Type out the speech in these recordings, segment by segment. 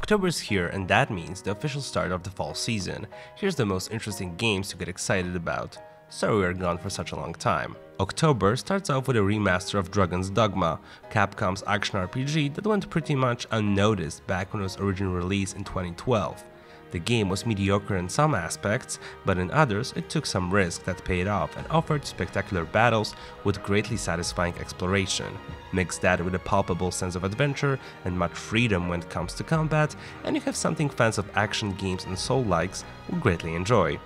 October is here, and that means the official start of the fall season. Here's the most interesting games to get excited about. Sorry we are gone for such a long time. October starts off with a remaster of Dragon's Dogma, Capcom's action RPG that went pretty much unnoticed back when it was originally released in 2012. The game was mediocre in some aspects, but in others it took some risk that paid off and offered spectacular battles with greatly satisfying exploration. Mix that with a palpable sense of adventure and much freedom when it comes to combat, and you have something fans of action games and soul-likes will greatly enjoy.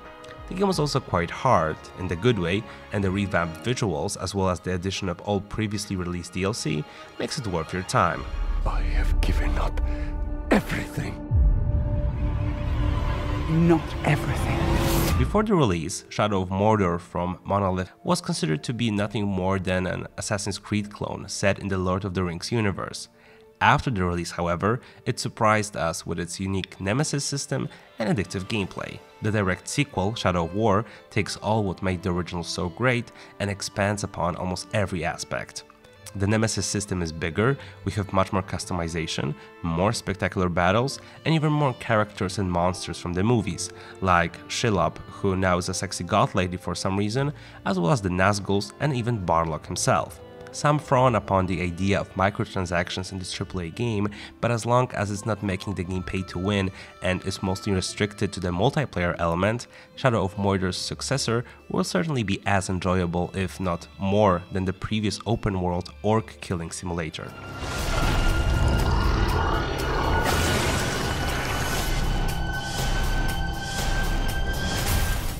The game was also quite hard, in the good way, and the revamped visuals as well as the addition of all previously released DLC makes it worth your time. I have given up everything. Not everything. Before the release, Shadow of Mordor from Monolith was considered to be nothing more than an Assassin's Creed clone set in the Lord of the Rings universe. After the release, however, it surprised us with its unique Nemesis system and addictive gameplay. The direct sequel, Shadow of War, takes all what made the original so great and expands upon almost every aspect. The Nemesis system is bigger, we have much more customization, more spectacular battles, and even more characters and monsters from the movies, like Shelob, who now is a sexy goth lady for some reason, as well as the Nazguls and even Barlock himself. Some frown upon the idea of microtransactions in this AAA game, but as long as it's not making the game pay to win and is mostly restricted to the multiplayer element, Shadow of Mordor's successor will certainly be as enjoyable, if not more, than the previous open-world orc killing simulator.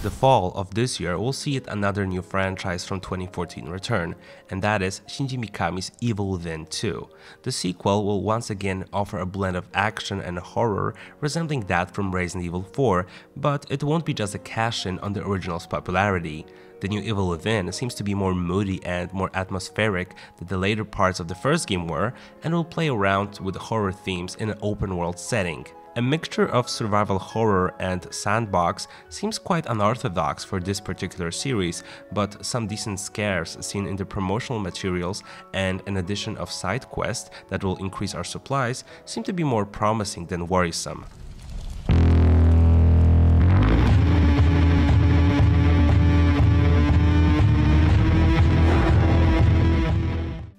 The fall of this year will see yet another new franchise from 2014 return, and that is Shinji Mikami's Evil Within 2. The sequel will once again offer a blend of action and horror resembling that from Resident Evil 4, but it won't be just a cash-in on the original's popularity. The new Evil Within seems to be more moody and more atmospheric than the later parts of the first game were, and will play around with horror themes in an open-world setting. A mixture of survival horror and sandbox seems quite unorthodox for this particular series, but some decent scares seen in the promotional materials and an addition of side quests that will increase our supplies seem to be more promising than worrisome.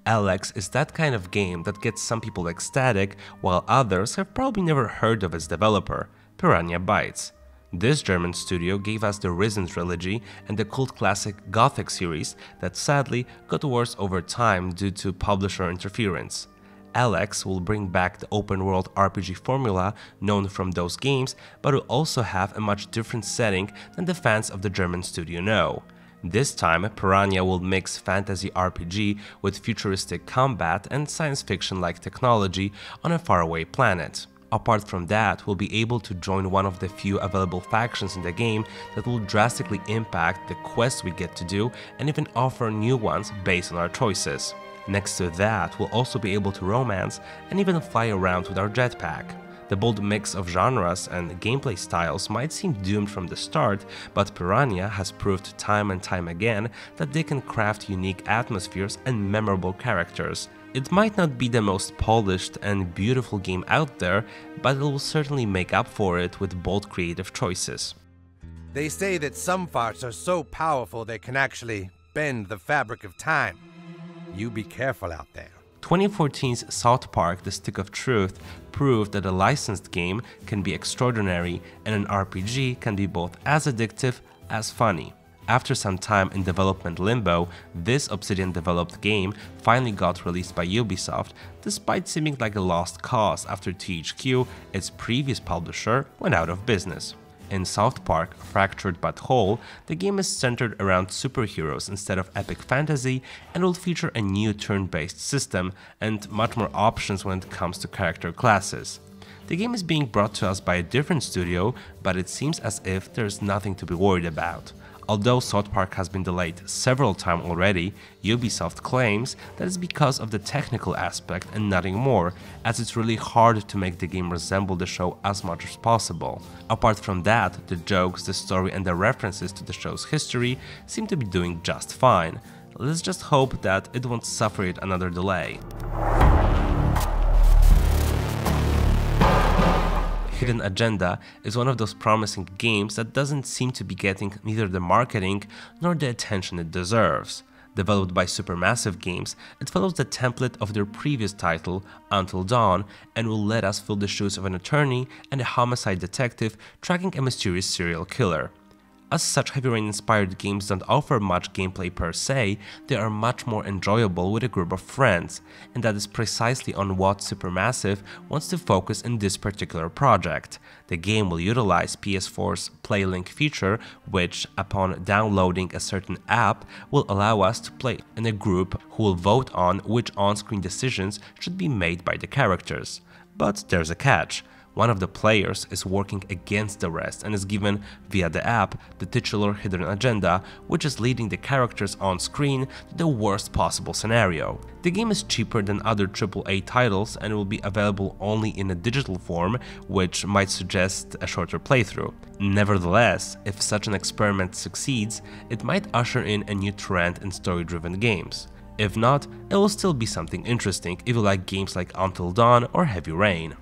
Alex is that kind of game that gets some people ecstatic, while others have probably never heard of its developer, Piranha Bytes. This German studio gave us the Risen trilogy and the cult classic Gothic series that sadly got worse over time due to publisher interference. Alex will bring back the open-world RPG formula known from those games, but will also have a much different setting than the fans of the German studio know. This time, Piranha will mix fantasy RPG with futuristic combat and science fiction-like technology on a faraway planet. Apart from that, we'll be able to join one of the few available factions in the game that will drastically impact the quests we get to do and even offer new ones based on our choices. Next to that, we'll also be able to romance and even fly around with our jetpack. The bold mix of genres and gameplay styles might seem doomed from the start, but Piranha has proved time and time again that they can craft unique atmospheres and memorable characters. It might not be the most polished and beautiful game out there, but it will certainly make up for it with bold creative choices. They say that some farts are so powerful they can actually bend the fabric of time. You be careful out there. 2014's South Park: The Stick of Truth proved that a licensed game can be extraordinary and an RPG can be both as addictive as funny. After some time in development limbo, this Obsidian-developed game finally got released by Ubisoft, despite seeming like a lost cause after THQ, its previous publisher, went out of business. In South Park: Fractured But Whole, the game is centered around superheroes instead of epic fantasy and will feature a new turn-based system and much more options when it comes to character classes. The game is being brought to us by a different studio, but it seems as if there's nothing to be worried about. Although South Park has been delayed several times already, Ubisoft claims that it's because of the technical aspect and nothing more, as it's really hard to make the game resemble the show as much as possible. Apart from that, the jokes, the story and the references to the show's history seem to be doing just fine. Let's just hope that it won't suffer yet another delay. Hidden Agenda is one of those promising games that doesn't seem to be getting neither the marketing nor the attention it deserves. Developed by Supermassive Games, it follows the template of their previous title, Until Dawn, and will let us fill the shoes of an attorney and a homicide detective tracking a mysterious serial killer. As such, Heavy Rain-inspired games don't offer much gameplay per se, they are much more enjoyable with a group of friends, and that is precisely on what Supermassive wants to focus in this particular project. The game will utilize PS4's PlayLink feature, which, upon downloading a certain app, will allow us to play in a group who will vote on which on-screen decisions should be made by the characters. But there's a catch. One of the players is working against the rest and is given, via the app, the titular Hidden Agenda, which is leading the characters on screen to the worst possible scenario. The game is cheaper than other AAA titles and will be available only in a digital form, which might suggest a shorter playthrough. Nevertheless, if such an experiment succeeds, it might usher in a new trend in story-driven games. If not, it will still be something interesting if you like games like Until Dawn or Heavy Rain.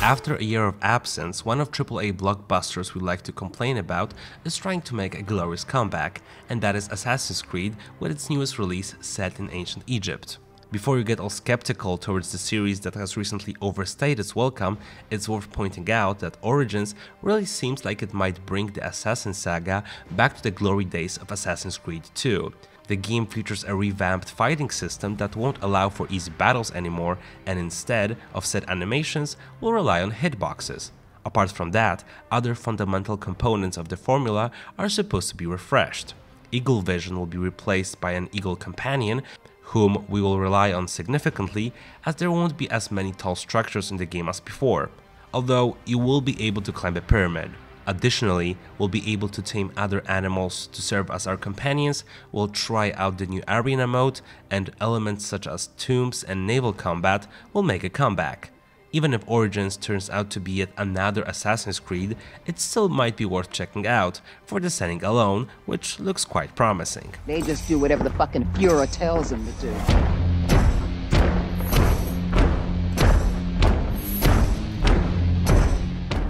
After a year of absence, one of AAA blockbusters we like to complain about is trying to make a glorious comeback, and that is Assassin's Creed with its newest release set in ancient Egypt. Before you get all skeptical towards the series that has recently overstayed its welcome, it's worth pointing out that Origins really seems like it might bring the Assassin saga back to the glory days of Assassin's Creed 2. The game features a revamped fighting system that won't allow for easy battles anymore, and instead of set animations will rely on hitboxes. Apart from that, other fundamental components of the formula are supposed to be refreshed. Eagle Vision will be replaced by an Eagle Companion, whom we will rely on significantly, as there won't be as many tall structures in the game as before, although you will be able to climb a pyramid. Additionally, we'll be able to tame other animals to serve as our companions, we'll try out the new arena mode, and elements such as tombs and naval combat will make a comeback. Even if Origins turns out to be yet another Assassin's Creed, it still might be worth checking out for the setting alone, which looks quite promising. They just do whatever the fucking Fuhrer tells them to do.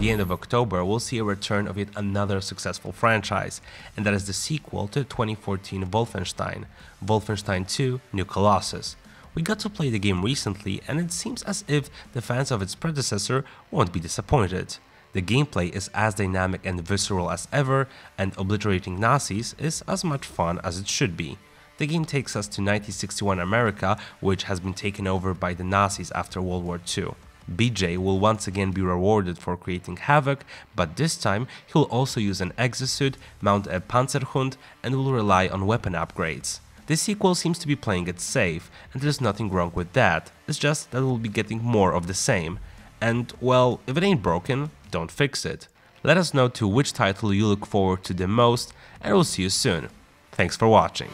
The end of October will see a return of yet another successful franchise, and that is the sequel to 2014 Wolfenstein, Wolfenstein 2 New Colossus. We got to play the game recently, and it seems as if the fans of its predecessor won't be disappointed. The gameplay is as dynamic and visceral as ever, and obliterating Nazis is as much fun as it should be. The game takes us to 1961 America, which has been taken over by the Nazis after World War II. BJ will once again be rewarded for creating havoc, but this time he will also use an exosuit, mount a Panzerhund, and will rely on weapon upgrades. The sequel seems to be playing it safe, and there's nothing wrong with that, it's just that we'll be getting more of the same. And well, if it ain't broken, don't fix it. Let us know to which title you look forward to the most, and we'll see you soon. Thanks for watching.